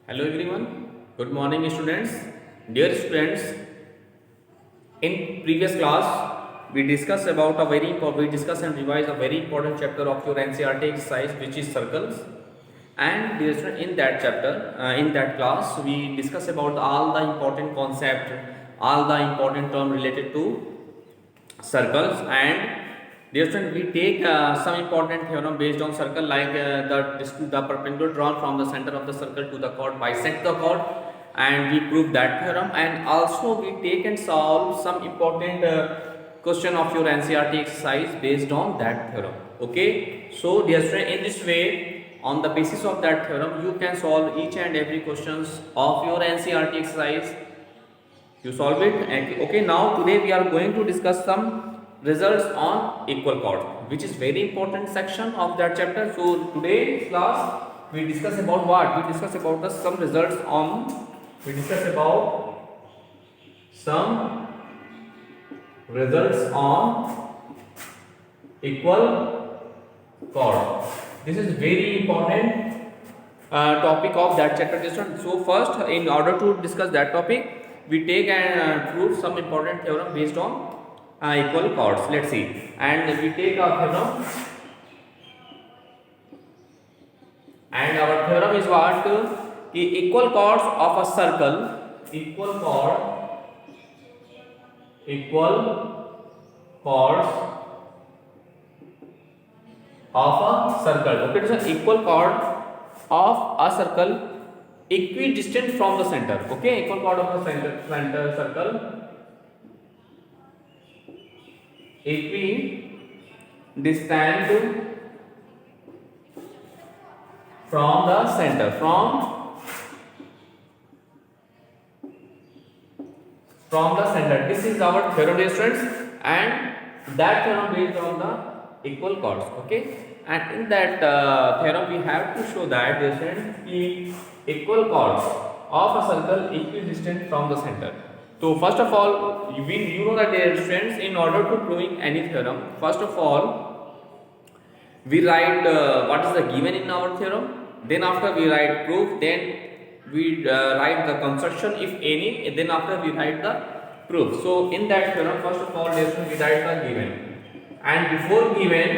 Hello everyone. Good morning students. Dear students, in previous class we discussed about we discuss and revise a very important chapter of your NCERT exercise, which is circles. And dear student, in that chapter, in that class, we discuss about all the important concept, all the important term related to circles. And dear student, we take some important theorem based on circle, like the perpendicular drawn from the center of the circle to the chord bisect the chord, and we prove that theorem. And also we take and solve some important question of your NCERT exercise based on that theorem. Okay, so dear student, in this way, on the basis of that theorem, you can solve each and every questions of your NCERT exercise. You solve it. Okay, now today we are going to discuss some results on equal chord, which is very important section of that chapter. So today class we discuss about what? We discuss about the some results on, we discuss about some results on equal chord. This is very important topic of that chapter. So first, in order to discuss that topic, we take and prove some important theorem based on equal chords. Let's see. And we take our theorem, and our theorem is what? Equal chords of a circle, equal chords of a circle. Okay, so equal chord of a circle equidistant from the center. Okay, equal chord of the center circle equidistant from the center, from the center. This is our theorem, dear students, and that theorem based on the equal chords. Okay, and in that theorem we have to show that, dear students, equal chords of a circle equidistant from the center. So first of all, you know that, dear students, in order to proving any theorem, first of all we write what is the given in our theorem. Then after we write proof. Then we write the construction, if any. Then after we write the proof. So in that theorem, first of all, dear students, we write the given. And before given,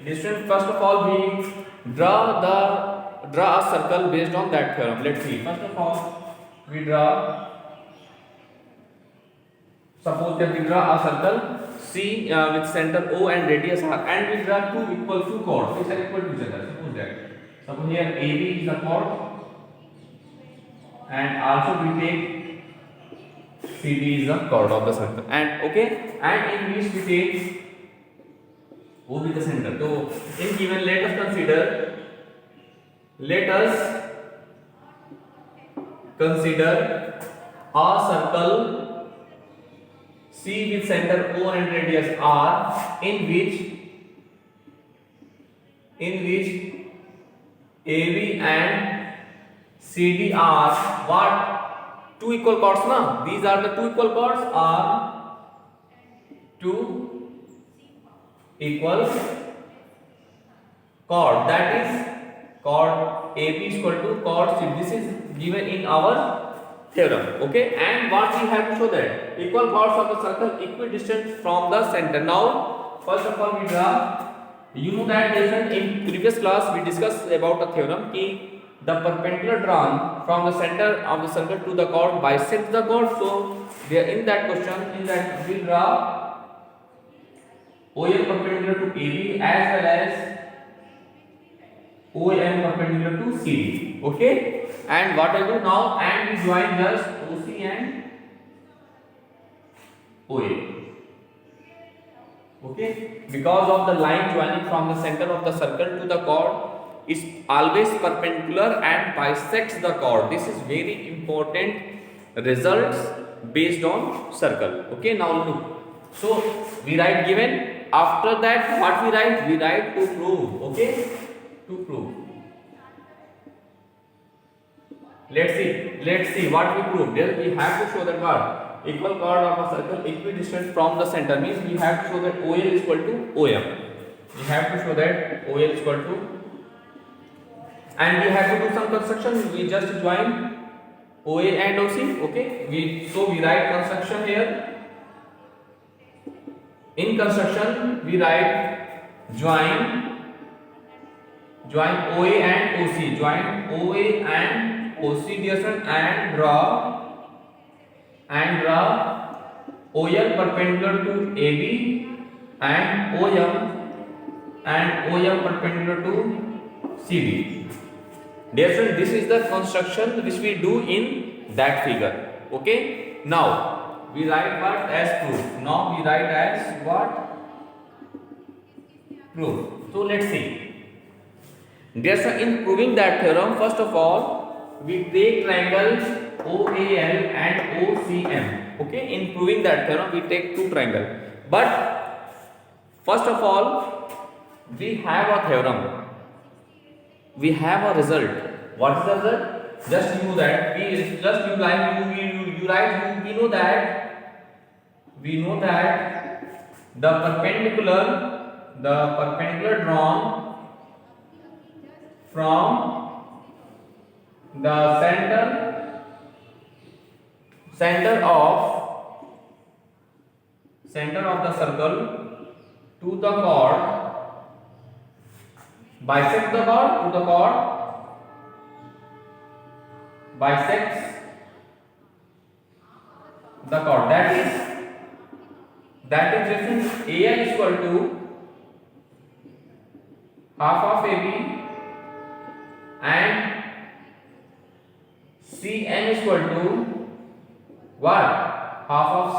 dear students, first of all we draw a circle based on that theorem. Let's see. First of all, we draw. Suppose that we draw a circle C with center O and radius R, and we draw two equal to chords which are equal to each other. Suppose that. Suppose here AB is the chord, and also we take CD is the chord of the circle. And okay, and in which we take O with the center. So in given, let us consider a circle C with center O and radius R, in which AB and CD are what? Two equal chords, na? These are the two equal chords, are two equal chord. That is chord AB is equal to chord C. This is given in our theorem. Okay, and what we have to show that equal chords of the circle equidistant from the center. Now first of all we draw. You know that in previous class we discussed about a theorem ki the perpendicular drawn from the center of the circle to the chord bisects the chord. So there in that question, in that we draw OM perpendicular to AB as well as OM perpendicular to CD. Okay, and what I do now, and we join just OC and OA. Okay, because of the line joining from the center of the circle to the chord is always perpendicular and bisects the chord. This is very important results based on circle. Okay, now look. So we write given. After that, what we write? We write to prove. Okay, to prove. Let's see what we prove. Then we have to show that what? Equal chord of a circle equidistant from the center, means we have to show that OL is equal to OM. We have to show that OL is equal to and we have to do some construction. We just join OA and OC. Okay, we write construction here. In construction we write join OA and OC, join OA and OC, dear friend, and draw OL perpendicular to AB and OM perpendicular to CD. Dear friend, this is the construction which we do in that figure. Okay, now we write what as proof. Now we write as what? Proof. So let's see. Dear friend, in proving that theorem, first of all we take triangles OAL and OCM. Okay, in proving that theorem we take two triangles, but first of all we have a theorem, we have a result. What is the result? Just you know that we know that the perpendicular drawn from the center of the circle to the chord bisects the chord, that is difference. AL is equal to half of AB and CM is equal to what? Half of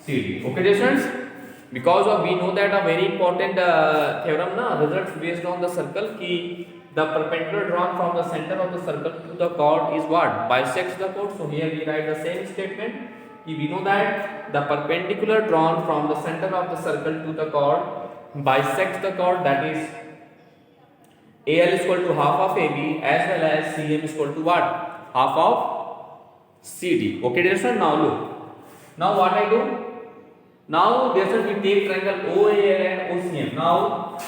CD. Okay, dear friends, because we know that a very important theorem results based on the circle ki the perpendicular drawn from the center of the circle to the chord is what? Bisects the chord. So here we write the same statement. We know that the perpendicular drawn from the center of the circle to the chord bisects the chord, that is AL is equal to half of AB as well as CM is equal to what? Half of CD. Okay, dear friend, now look. Now what I do? Now dear friend, we take triangle OAL and OCM. Now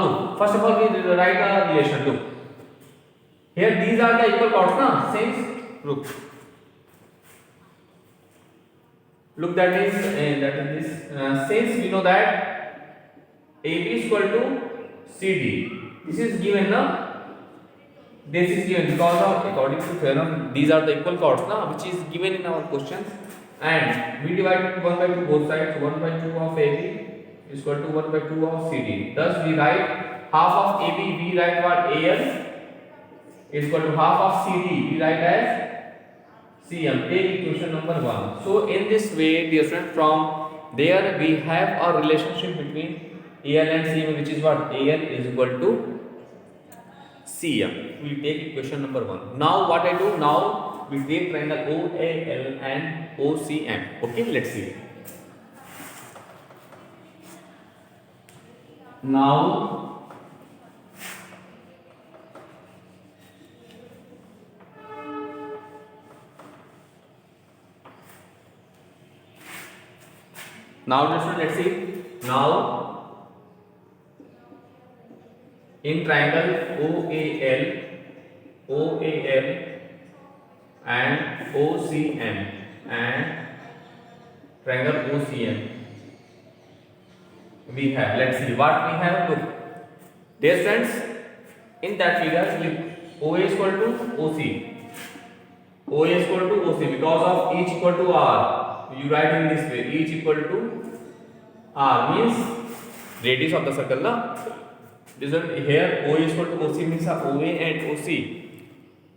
look. First of all, we write a relation. Look. Here these are the equal chords, na? Since look that is this. Since we know that AB is equal to CD. This is given, na? This is given because of, according to theorem, these are the equal chords, na, which is given in our questions, and we divide 1 by 2 both sides. 1 by 2 of AB is equal to 1 by 2 of CD. Thus we write half of AB, we write what? AL is equal to half of CD, we write as CM. Take equation number 1. So in this way, dear friend, from there we have a relationship between AL and CM, which is what? AL is equal to CM. We take equation number 1. Now what I do? Now we take triangle OAL and OCM. Okay, let's see. Now let's see. Now in triangle OAL and OCM and triangle OCM, we have, let's see what we have. Look, dear friends, in that figure, OA is equal to OC because of each equal to R. You write in this way, each equal to R means radius of the circle, na? This one here OA is equal to OC means OA and OC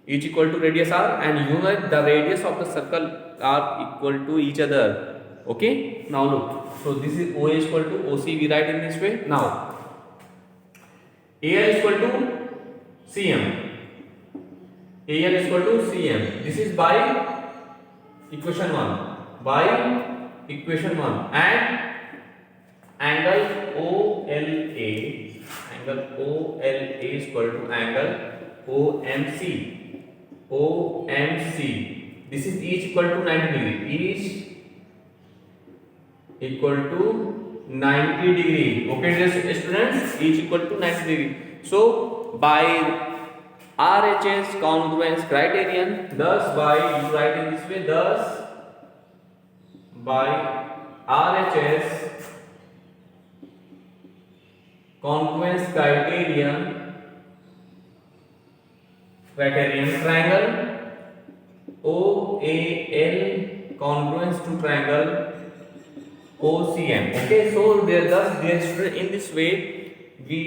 each equal to radius R, and you know the radius of the circle are equal to each other. Okay, now look, so this is OA is equal to OC, we write in this way. Now AL is equal to CM, this is by equation 1, and angle OLA is equal to angle OMC. This is each equal to 90 degree. equal to 90 degree. Okay, dear students, each equal to 90 degree. So by RHS congruence criterion, thus by, you write in this way, thus by RHS congruence criterion triangle OAL congruence to triangle OCM. Okay, so in this way we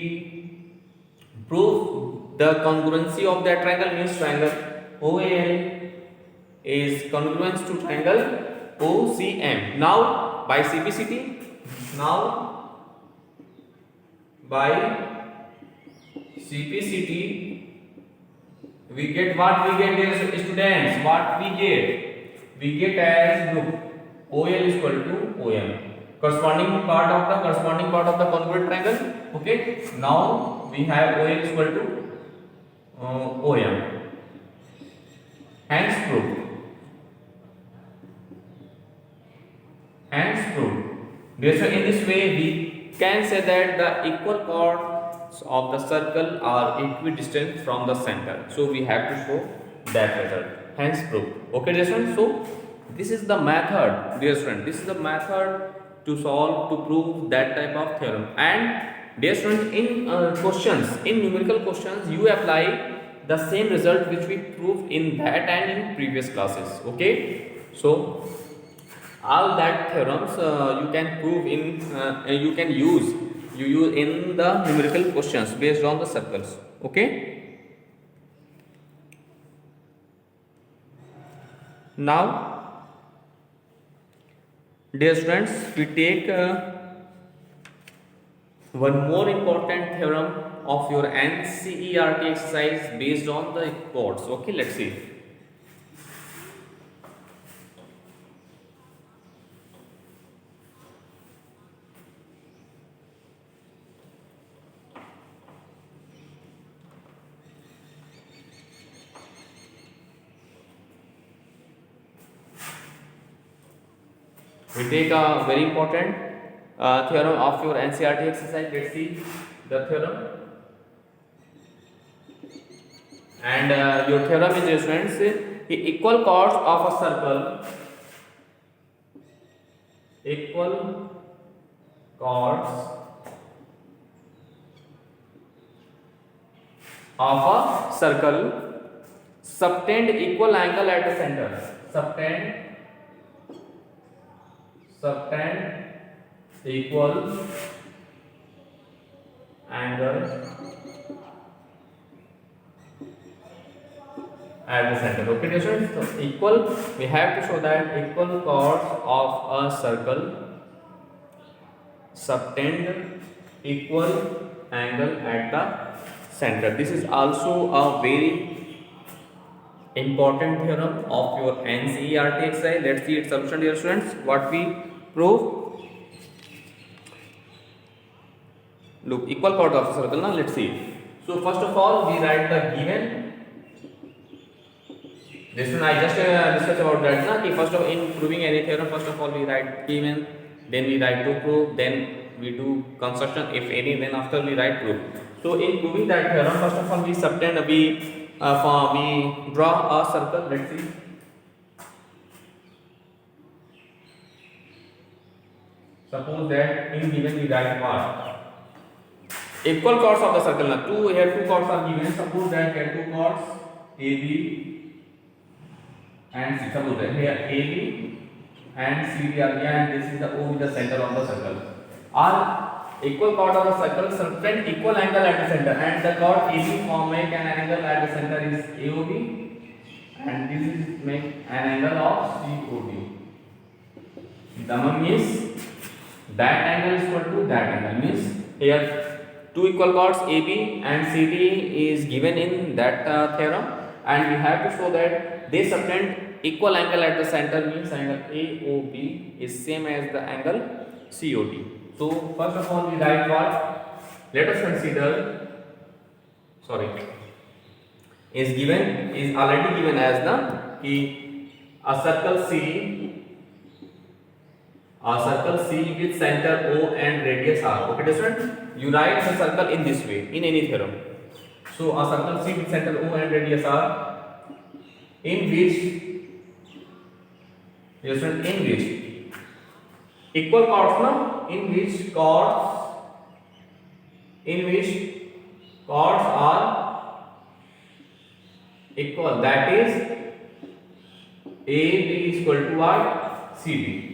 prove the congruency of that triangle, means triangle OAL is congruence to triangle OCM. Now by CPCT, we get what we get, dear students, what we get as, look, OL is equal to OM, corresponding part of the congruent triangle. Okay, now we have OL is equal to OM, hence proved. So in this way we can say that the equal chords of the circle are equidistant from the center. So we have to show that result, hence proved. Okay, dear students, so this is the method, dear student, this is the method to prove that type of theorem. And dear student, in numerical questions, you apply the same result which we proved in that and in previous classes. Okay, so all that theorems you can prove in you use in the numerical questions based on the circles. Okay, now dear students, we take one more important theorem of your NCERT exercise based on the chords. Okay, let's see. We take a very important theorem of your NCERT exercise. Let's see the theorem. And your theorem is, students, the equal chords of a circle, subtend equal angle at the center. Subtend equal angle at the center. Okay, dear students, so equal, we have to show that equal chords of a circle subtend equal angle at the center. This is also a very important theorem of your NCERT exercise. Let's see its solution, dear students. What we prove? Look, equal chords of a circle. Now let's see. So first of all, we write the given. This one I just discussed about that. Na? First of all, in proving any theorem, first of all we write given, then we write to prove, then we do construction if any, then after we write proof. So in proving that theorem, first of all we subtend, we draw a circle. Let's see. Suppose that in given we write what? Equal chords of the circle. Now here two chords are given. Suppose that here two chords AB and C. Suppose that here AB and CD are given, and this is the O with the center of the circle. All equal chord of the circle subtend equal angle at the center, and the chord AB make an angle at the center is AOB, and this is make an angle of COD. The means that angle is equal to that angle, means here two equal chords AB and CD is given in that theorem, and we have to show that they subtend equal angle at the center, means angle AOB is same as the angle COD. So first of all we write what? Let us consider, is already given as the a circle C a circle C with center O and radius R. Okay, student, you write the circle in this way in any theorem. So a circle C with center O and radius R, in which, yes, in which equal chords, no, in which chords are equal. That is AB is equal to what? CD.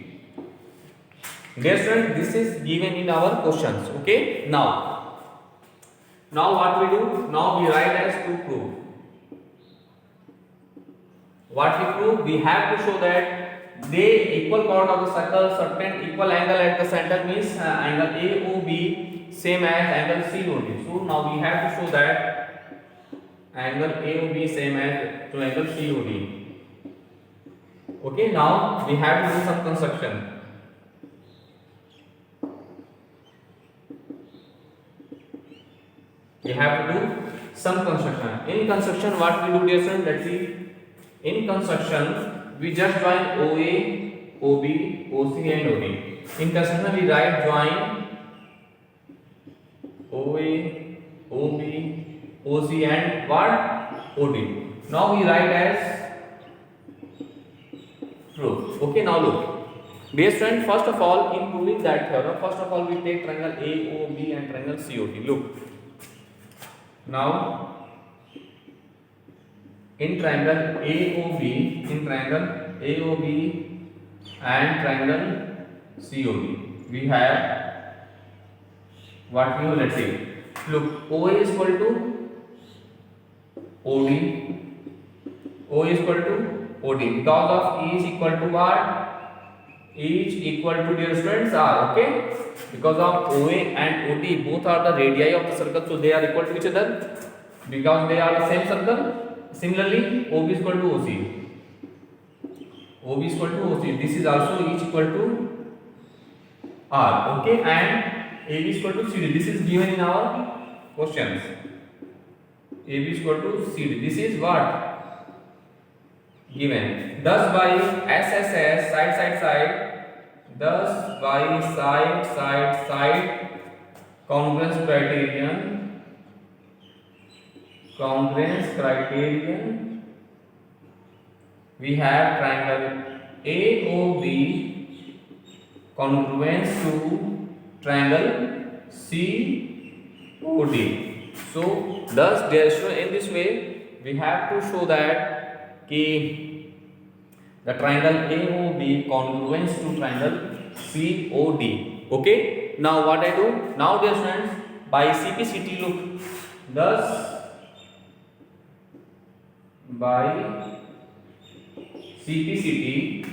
Dear student, this is given in our questions. Okay. Now what we do? Now we write as to prove. What we prove? We have to show that they equal chord of the circle, certain equal angle at the center means angle AOB same as angle COD. So now we have to show that angle AOB same as to angle COD. Okay, now we have to do some construction. We have to do some construction. In construction, what we do, dear students? Let's see. In construction, we just join OA, OB, OC and OD. In construction, we write join OA, OB, OC and what? OD. Now we write as proof. Okay, now look. Dear student, first of all, in proving that theorem, first of all we take triangle AOB and triangle COD. Look. Now in triangle AOB and triangle COD, we have what we have. Let's see. Look, OA is equal to OD, O is equal to OD because of E is equal to what? E is equal to, dear students, R. Okay, because of OA and OD both are the radii of the circle, so they are equal to each other because they are the same circle. Similarly, OB is equal to OC. OB is equal to OC. This is also each equal to R. Okay, and AB is equal to CD. This is given in our questions. AB is equal to CD. This is what? Given. Thus by SSS, side. Thus by side congruence criterion, we have triangle AOB congruence to triangle COD. So thus, in this way we have to show that the triangle AOB congruence to triangle COD. Okay. Now what I do? Now, dear friends, by CPCT, look. Thus by CPCT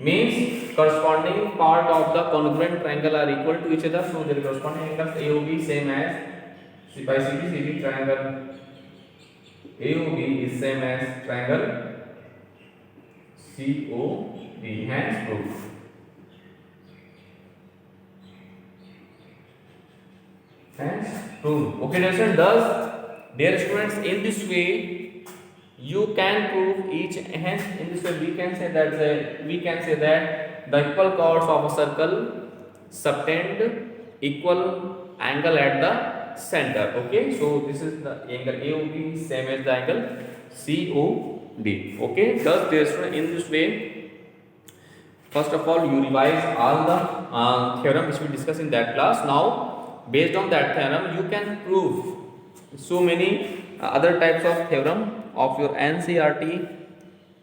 means corresponding part of the congruent triangle are equal to each other. So their corresponding angles AOB same as, by CPCT triangle AOB is same as triangle COD. Hence proof. Okay, dear students. Thus, dear students, in this way you can prove each. Hence, in this way we can say that the equal chords of a circle subtend equal angle at the center. Okay, so this is the angle AOB same as the angle COD. Okay, thus, dear students, in this way, first of all you revise all the theorem which we discussed in that class. Now, based on that theorem, you can prove so many other types of theorem of your NCERT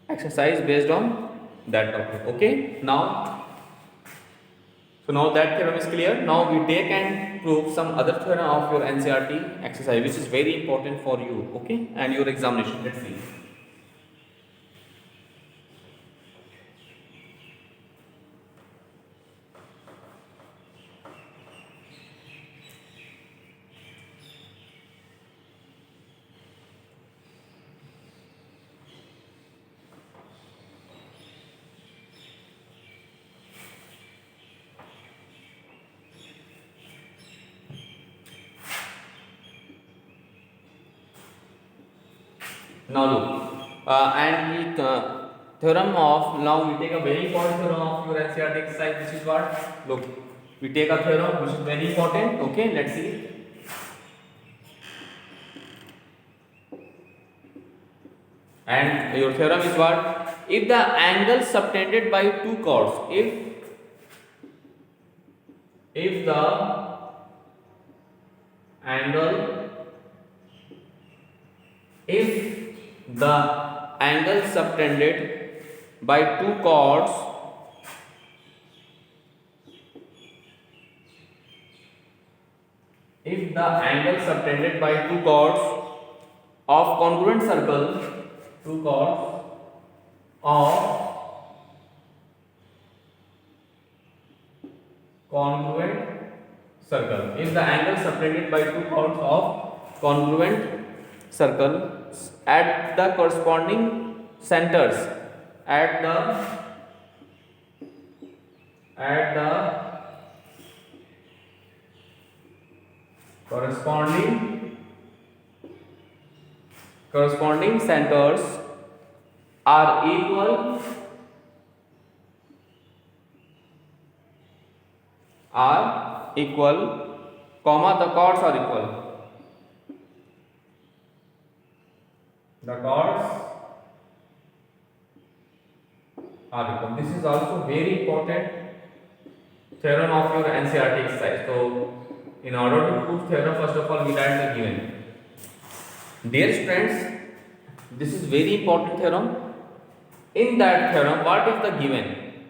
exercise based on that topic. Okay, now, so now that theorem is clear. Now we take and prove some other theorem of your NCERT exercise which is very important for you, okay, and your examination. Let's see. Now look, and we theorem of, now we take a very important theorem of your NCERT exercise, which is what? Look, we take a theorem which is very important. Okay, let's see. And your theorem is what? If the angle subtended by two chords, if the angle, if the angle subtended by two chords if the angle subtended by two chords of congruent circle, two chords of congruent circle, if the angle subtended by two chords of congruent circle at the corresponding centers, at the corresponding centers are equal, comma, the chords are equal, the chords are equal. This is also very important theorem of your NCERT exercise. So in order to prove theorem, first of all we write the given. Dear students, this is very important theorem. In that theorem, what is the given?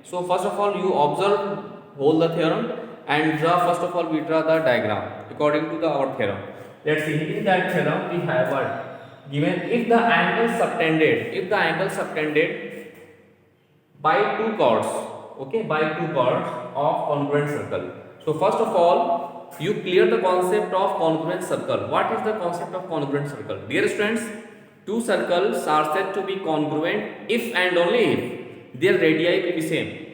So first of all you observe whole the theorem and draw, first of all we draw the diagram according to our theorem. Let's see, in that theorem we have what given, if the angle subtended by two chords, okay, by two chords of congruent circle. So first of all you clear the concept of congruent circle. What is the concept of congruent circle? Dear students, two circles are said to be congruent if and only if their radii will be same.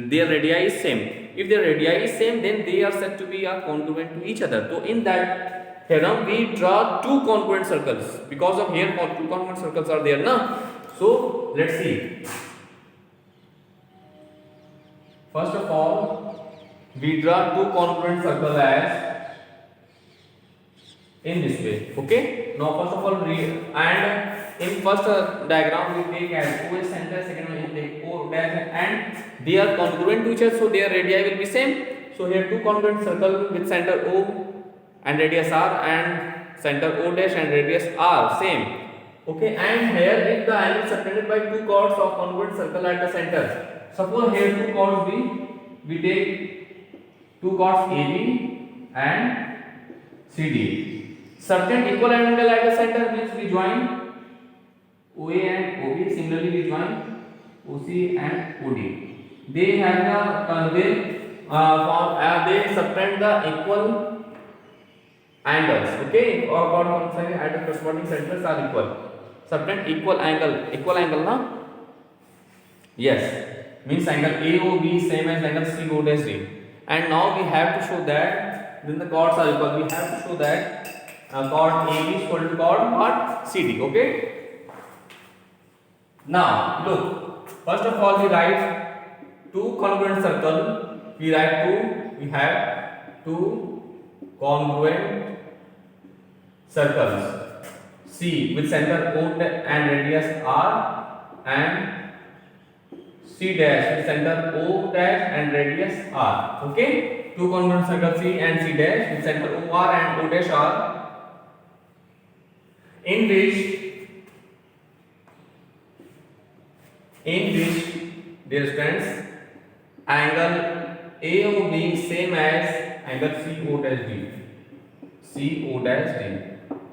Their radii is same. If their radii is same, then they are said to be congruent to each other. So in that theorem we draw two congruent circles, because of here two congruent circles are there na. So let's see. First of all we draw two congruent circles as in this way. Okay, now first of all and in first diagram we take as O as center, second one we take O dash, and they are congruent to each other, so their radii will be same. So here two congruent circle with center O and radius R, and center O dash and radius R same. Okay, and here if the angle subtended by two chords of congruent circle at the center, suppose here two chords we take two chords AB and CD. Certain equal angle at the center means we join OA and OB. Similarly, we join OC and OD. They have they subtend the equal angles. Okay, or chord at the corresponding centers are equal. Subtend equal angle, na? Yes, means angle AOB same as angle COD. And now we have to show that then the chords are equal. We have to show that chord AB is equal to chord what? CD. Okay. Now look, first of all we write two congruent circle. We have two congruent circles. C with center O and radius R, and C dash with center O dash and radius R. Okay, two congruent circles C and C dash with center OR and O dash R, in which dear friends, angle AOB same as angle CO dash D.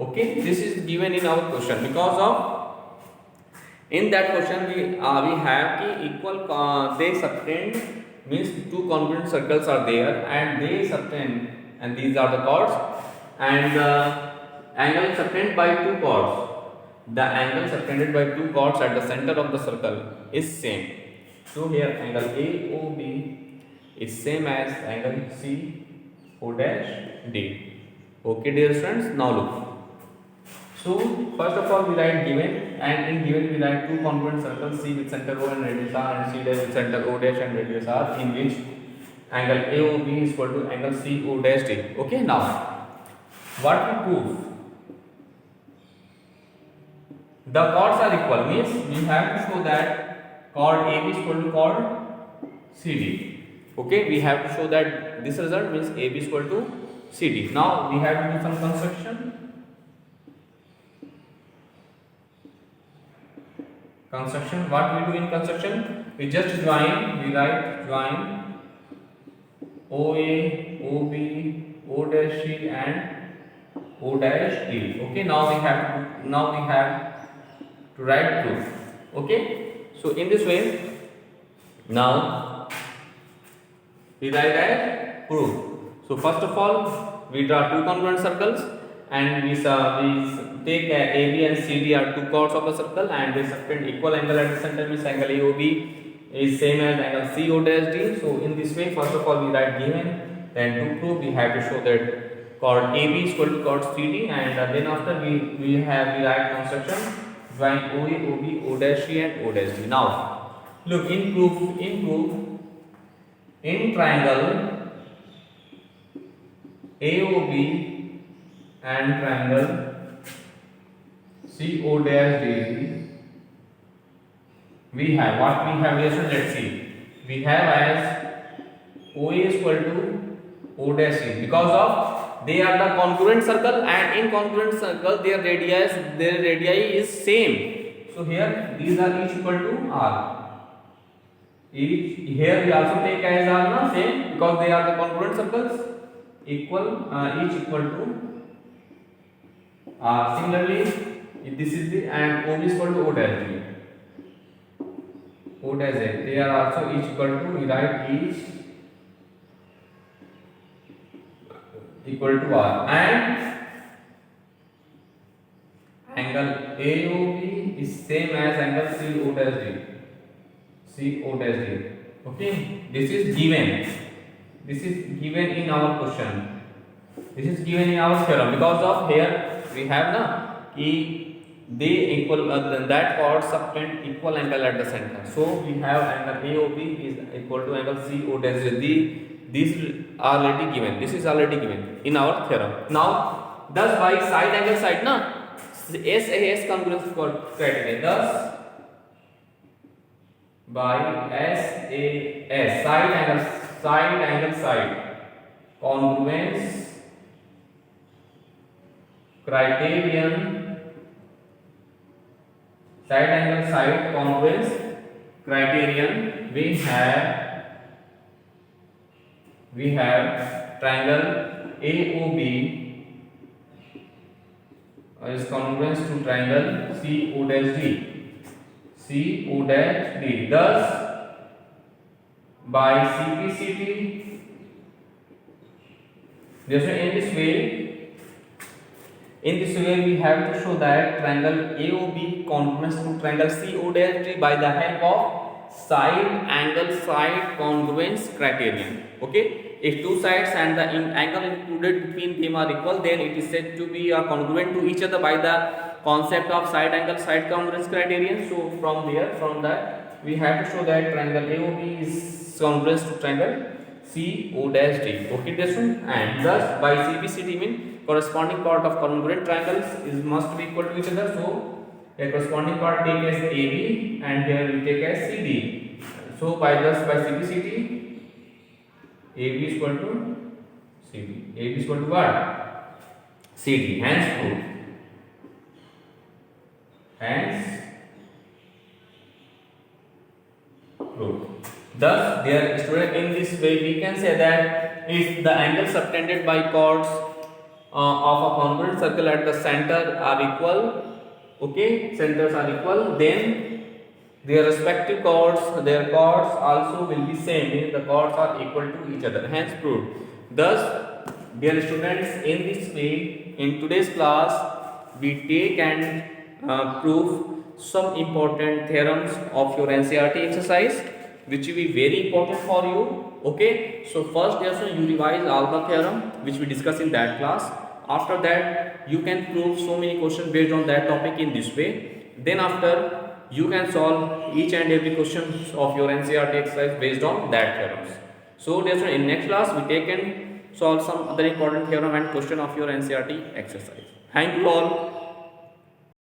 Okay, this is given in our question, because of in that question we have ki equal they subtend, means two congruent circles are there and they subtend, and these are the chords, and angle subtended by two chords. The angle subtended by two chords at the center of the circle is same. So here angle AOB is same as angle CO dash D. Okay, dear friends, now look. So first of all we write given, and in given we write two congruent circles, C with center O and radius R, and C dash with center O dash and radius R, in which angle AOB is equal to angle CO dash D. Okay, now what we prove? The chords are equal, means we have to show that chord AB is equal to chord CD. Okay, we have to show that this result means AB is equal to CD. Now we have to do some construction. What we do in construction? We just join. We write join OA, OB, O dash C and O dash D. Okay, now we have to write proof. Okay, so in this way, now we write as proof. So first of all, we draw two congruent circles, and we take AB and CD are two chords of a circle, and they subtend equal angle at the center, means angle AOB is same as angle CO dash D. So in this way, first of all we write given, then to prove we have to show that chord AB is equal to chord CD, and then after we write construction, join OA, OB, O dash C and O dash D. Now look, in proof, in triangle AOB and triangle CO dash D, we have what we have here. So let's see, we have as OA is equal to O dash C, because of they are the congruent circle, and in congruent circle their radii is same. So here these are each equal to R. Each here we also take as R, na, same, because they are the congruent circles, equal each equal to R. Similarly, this is the, and O is equal to O dash D. O dash A, they are also each equal to, we write each equal to R, and angle AOB is same as angle CO dash D. Okay, this is given. This is given in our question. This is given in our theorem, because of here we have they equal that chord subtend equal angle at the center. So we have angle AOB is equal to angle CO dash D. These are already given. This is already given in our theorem. Now, thus by side angle side, SAS congruence criteria. Thus, by SAS side angle side congruence criterion, side angle side congruence criterion, we have triangle AOB is congruence to triangle CO dash D. Thus, by CPCT, in this way we have to show that triangle AOB congruence to triangle CO dash D by the help of side angle side congruence criterion. Okay, if two sides and the angle included between them are equal, then it is said to be congruent to each other by the concept of side angle side congruence criterion. So from that we have to show that triangle AOB is congruence to triangle CO dash D. Okay, this one, and thus by CPCT mean corresponding part of congruent triangles must be equal to each other. So a corresponding part take as AB, and here we take as CD. So by CPCT, AB is equal to CD. AB is equal to what? CD. Hence proof. Thus, dear student, in this way we can say that if the angles subtended by chords of a congruent circle at the center are equal, okay, centers are equal, then their respective chords, their chords also will be same, means the chords are equal to each other. Hence proved. Thus, dear students, in this way, in today's class, we take and prove some important theorems of your NCERT exercise, which will be very important for you. Okay, so first, you revise all the theorem which we discussed in that class. After that, you can prove so many questions based on that topic in this way. Then after, you can solve each and every question of your NCERT exercise based on that theorems. So dear students, in next class we take and solve some other important theorem and question of your NCERT exercise. Thank you all.